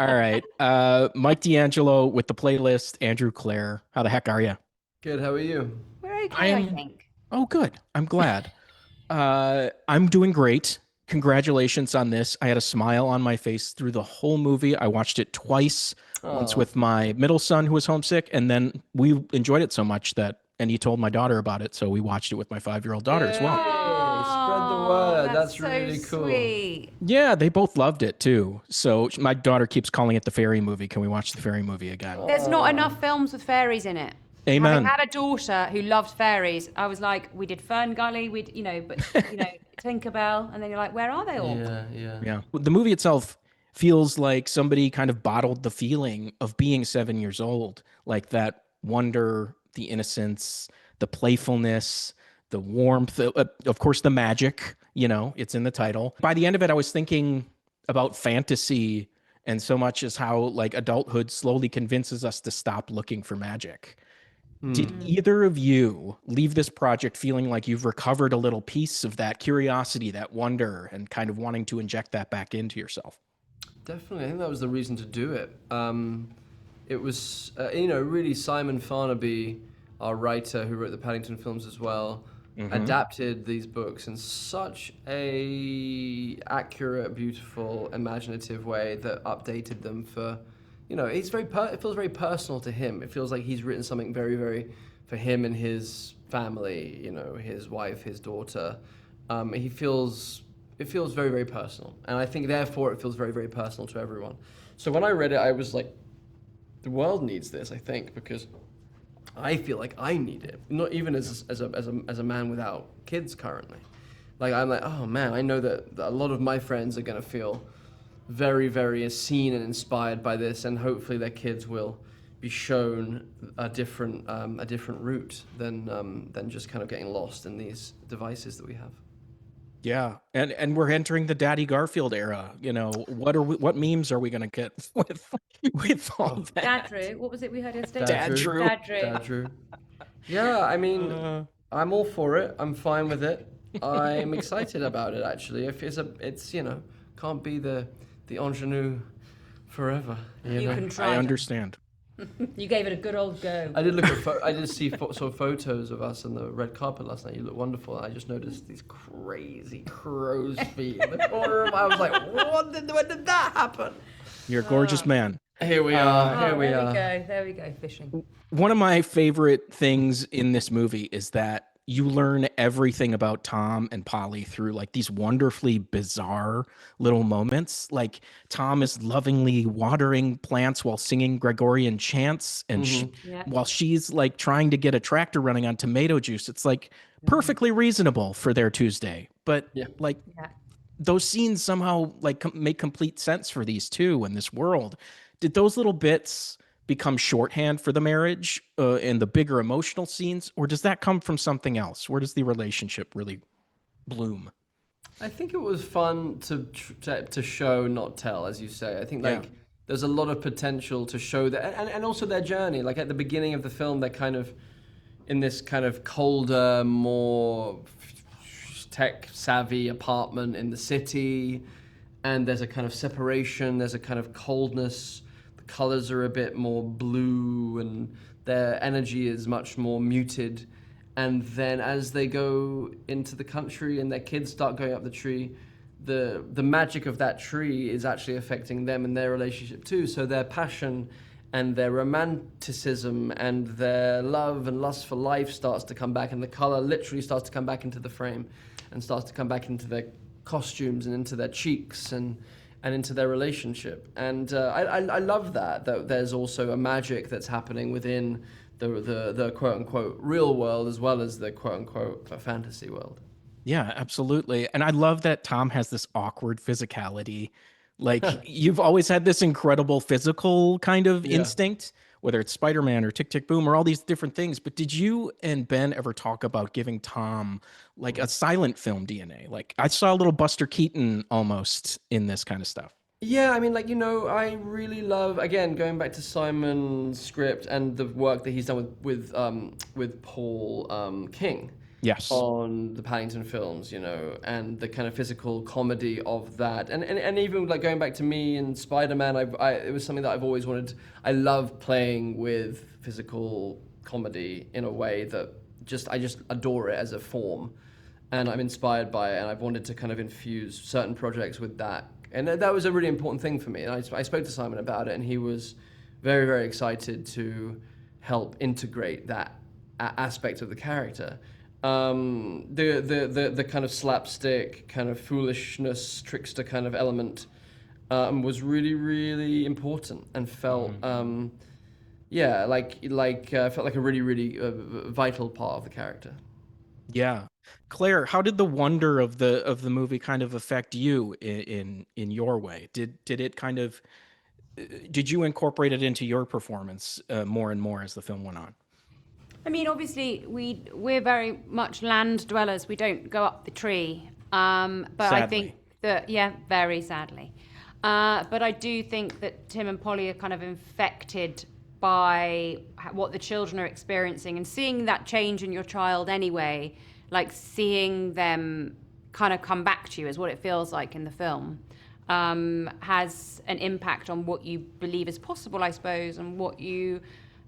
All right. Mike D'Angelo with the playlist. Andrew Clare. How the heck are you? Good, how are you? We're I okay, I am. think. Oh, good. I'm glad. I'm doing great. Congratulations on this. I had a smile on my face through the whole movie. I watched it twice, once Oh, with my middle son who was homesick, and then we enjoyed it so much and he told my daughter about it, so we watched it with my 5-year-old daughter as well. yay! Spread the Oh, word. that's That's so really cool. sweet. Yeah, they both loved it too. So my daughter keeps calling it the fairy movie. Can we watch the fairy movie again? There's not Oh, enough films with fairies in it. Having Amen. had a daughter who loved fairies, I was like, we did Fern Gully, but Tinkerbell, and then you're like, where are they all? yeah, yeah. Yeah. The movie itself feels like somebody kind of bottled the feeling of being 7 years old, like that wonder, the innocence, the playfulness, the warmth, of course, the magic, it's in the title. By the end of it, I was thinking about fantasy and so much as how like adulthood slowly convinces us to stop looking for magic. Did Hmm. either of you leave this project feeling like you've recovered a little piece of that curiosity, that wonder, and kind of wanting to inject that back into yourself? Definitely. I think that was the reason to do it. It was, really Simon Farnaby, our writer who wrote the Paddington films as well, Hmm. adapted these books in such a accurate, beautiful, imaginative way that updated them for, it's it feels very personal to him. It feels like he's written something very, very for him and his family, his wife, his daughter. It feels very, very personal. And I think therefore it feels very, very personal to everyone. So when I read it, I was like, the world needs this, I think, because I feel like I need it. Not even as a man without kids currently. Like I'm like, oh man, I know that a lot of my friends are gonna feel very, very seen and inspired by this, and hopefully their kids will be shown a different route than just kind of getting lost in these devices that we have. Yeah, and we're entering the Daddy Garfield era. What memes are we gonna get with all Oh, Dad that? Drew, what was it we heard yesterday? Dad Dad Drew, Drew. Dad Drew. Dad Drew. Yeah, I mean, Uh, I'm all for it. I'm fine with it. I'm excited about it actually. If it's can't be the ingenue forever. You You know. can I try them. understand. You gave it a good old go. I did look at I did see saw photos of us on the red carpet last night. You look wonderful. I just noticed these crazy crow's feet in the corner. I was like, when did that happen? You're a gorgeous man. Here we are. Uh, Here Oh, we there we are. go. There we go, fishing. One of my favorite things in this movie is that you learn everything about Tom and Polly through like these wonderfully bizarre little moments. Like Tom is lovingly watering plants while singing Gregorian chants, and Hmm. Yeah. while she's like trying to get a tractor running on tomato juice, it's like Mhm. perfectly reasonable for their Tuesday. But Yeah. like Yeah. those scenes somehow like make complete sense for these two in this world. Did those little bits become shorthand for the marriage in the bigger emotional scenes, or does that come from something else? Where does the relationship really bloom? I think it was fun to show, not tell, as you say. I think Yeah. like there's a lot of potential to show that, and also their journey. Like at the beginning of the film, they're kind of in this kind of colder, more tech savvy apartment in the city, and there's a kind of separation. There's a kind of coldness. The colors are a bit more blue, and their energy is much more muted. And then as they go into the country and their kids start going up the tree, the magic of that tree is actually affecting them and their relationship too. So their passion and their romanticism and their love and lust for life starts to come back, and the color literally starts to come back into the frame and starts to come back into their costumes and into their cheeks and into their relationship. And I love that there's also a magic that's happening within the quote unquote real world as well as the quote unquote fantasy world. Yeah, absolutely. And I love that Tom has this awkward physicality. Like you've always had this incredible physical kind of Yeah. instinct, whether it's Spider-Man or Tick Tick Boom or all these different things. But did you and Ben ever talk about giving Tom like a silent film DNA? Like I saw a little Buster Keaton almost in this kind of stuff. Yeah, I mean, like, I really love, again, going back to Simon's script and the work that he's done with Paul King. Yes. on the Paddington films, and the kind of physical comedy of that, and even like going back to me and Spider-Man, it was something that I've always wanted. I love playing with physical comedy in a way that I just adore it as a form, and I'm inspired by it, and I've wanted to kind of infuse certain projects with that, and that was a really important thing for me. And I spoke to Simon about it, and he was very, very excited to help integrate that aspect of the character. The kind of slapstick, kind of foolishness, trickster kind of element was really, really important, and felt yeah, felt like a really, really vital part of the character. Yeah. Claire, how did the wonder of the movie kind of affect you in your way? Did it kind of did you incorporate it into your performance more and more as the film went on? I mean, obviously, we're very much land dwellers. We don't go up the tree. But I think Sadly. that, yeah, very sadly. But I do think that Tim and Polly are kind of infected by what the children are experiencing, and seeing that change in your child anyway, like seeing them kind of come back to you is what it feels like in the film. Has an impact on what you believe is possible, I suppose, and what you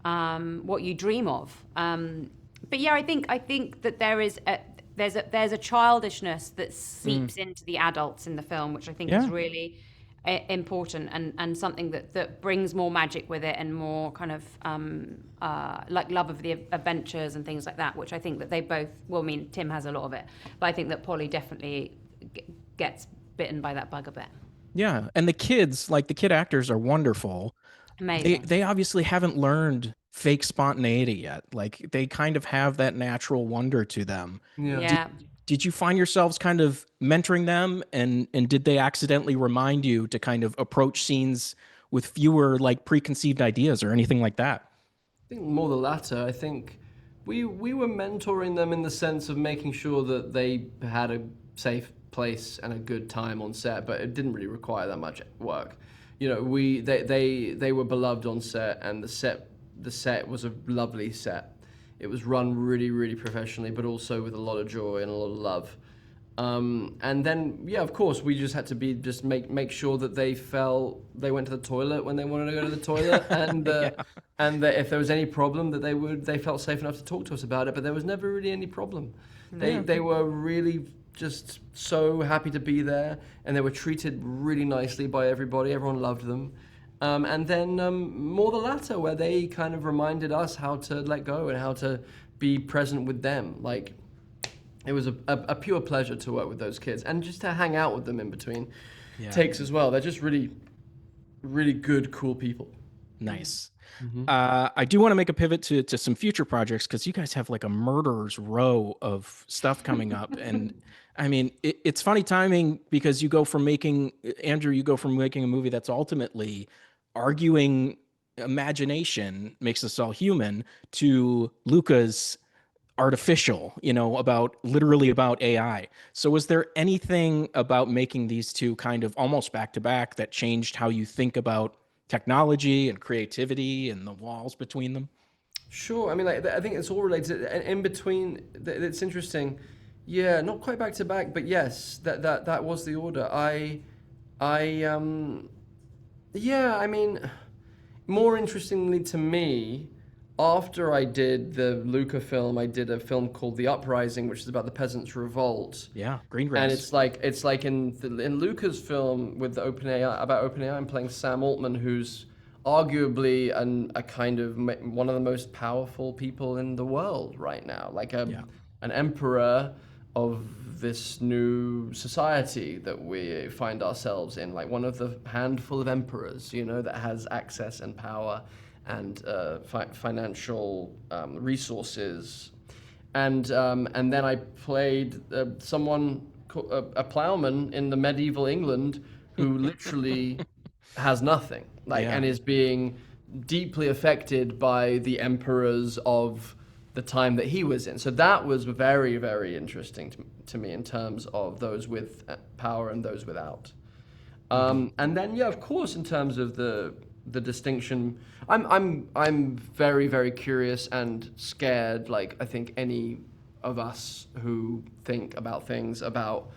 dream of. But yeah, I think that there's a childishness that seeps into the adults in the film, which I think is Yeah. really important, and something that brings more magic with it, and more kind of like love of the adventures and things like that, which I think that they both, well, I mean, Tim has a lot of it, but I think that Polly definitely gets bitten by that bug a bit. Yeah. And the kids, like the kid actors are wonderful. Amazing. They obviously haven't learned fake spontaneity yet. Like they kind of have that natural wonder to them. Yeah. Did Yeah. did you find yourselves kind of mentoring them, and did they accidentally remind you to kind of approach scenes with fewer like preconceived ideas or anything like that? I think more the latter. I think we were mentoring them in the sense of making sure that they had a safe place and a good time on set, but it didn't really require that much work. They were beloved on set, and the set was a lovely set. It was run really, really professionally, but also with a lot of joy and a lot of love. And then, yeah, of course, we just had to make sure that they felt they went to the toilet when they wanted to go to the toilet, and that if there was any problem, that they felt safe enough to talk to us about it. But there was never really any problem. They were really just so happy to be there, and they were treated really nicely by everybody. Everyone loved them. And then more the latter, where they kind of reminded us how to let go and how to be present with them. Like, it was a pure pleasure to work with those kids, and just to hang out with them in between takes as well. They're just really, really good, cool people. Nice. I do want to make a pivot to some future projects, because you guys have like a murderer's row of stuff coming up. And I mean, it's funny timing, because Andrew, you go from making a movie that's ultimately arguing imagination makes us all human, to Luca's artificial, literally about AI. So was there anything about making these two kind of almost back to back that changed how you think about technology and creativity and the walls between them? Sure. I mean, like, I think it's all related. In between, it's interesting. Yeah, not quite back to back, but yes, that was the order. Yeah, I mean, more interestingly to me, after I did the Luca film, I did a film called The Uprising, which is about the peasants' revolt. Yeah, Greengrass. And it's like in Luca's film with the OpenAI, about OpenAI, I'm playing Sam Altman, who's arguably a kind of one of the most powerful people in the world right now, like an emperor of this new society that we find ourselves in, like one of the handful of emperors, that has access and power and financial resources. And then I played a plowman in the medieval England who literally has nothing, and is being deeply affected by the emperors of the time that he was in. So that was very, very interesting to me in terms of those with power and those without. And then, yeah, of course, in terms of the distinction, I'm very, very curious and scared, like I think any of us who think about things, about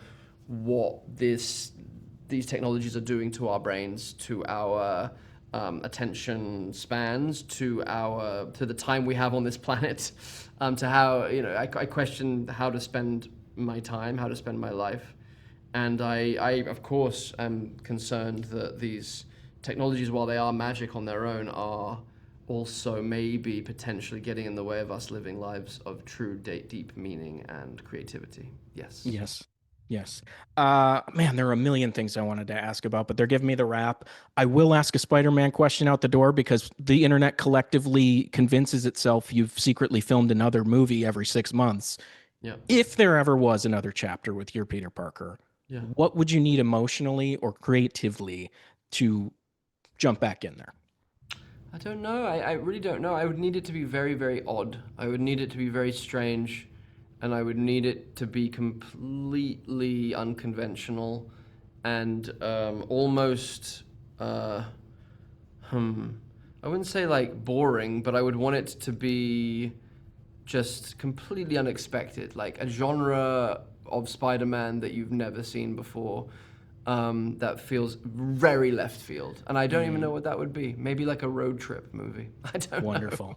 what these technologies are doing to our brains, to our attention spans, to the time we have on this planet, to how, you know, I question how to spend my time, how to spend my life. And I of course am concerned that these technologies, while they are magic on their own, are also maybe potentially getting in the way of us living lives of true deep meaning and creativity. Yes. Yes. Man, there are a million things I wanted to ask about, but they're giving me the wrap. I will ask a Spider-Man question out the door because the internet collectively convinces itself you've secretly filmed another movie every 6 months. Yeah. If there ever was another chapter with your Peter Parker, Yeah. what would you need emotionally or creatively to jump back in there? I don't know. I really don't know. I would need it to be very, very odd. I would need it to be very strange, and I would need it to be completely unconventional and almost, I wouldn't say like boring, but I would want it to be just completely unexpected, like a genre of Spider-Man that you've never seen before. That feels very left field, and I don't even know what that would be. Maybe like a road trip movie. I don't know. Wonderful.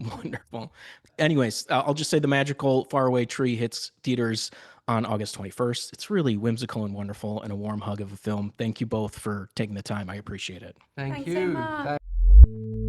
Wonderful. Anyways, I'll just say the magical Faraway Tree hits theaters on August 21st. It's really whimsical and wonderful and a warm hug of a film. Thank you both for taking the time. I appreciate it. Thank Thanks you. so much. Thank-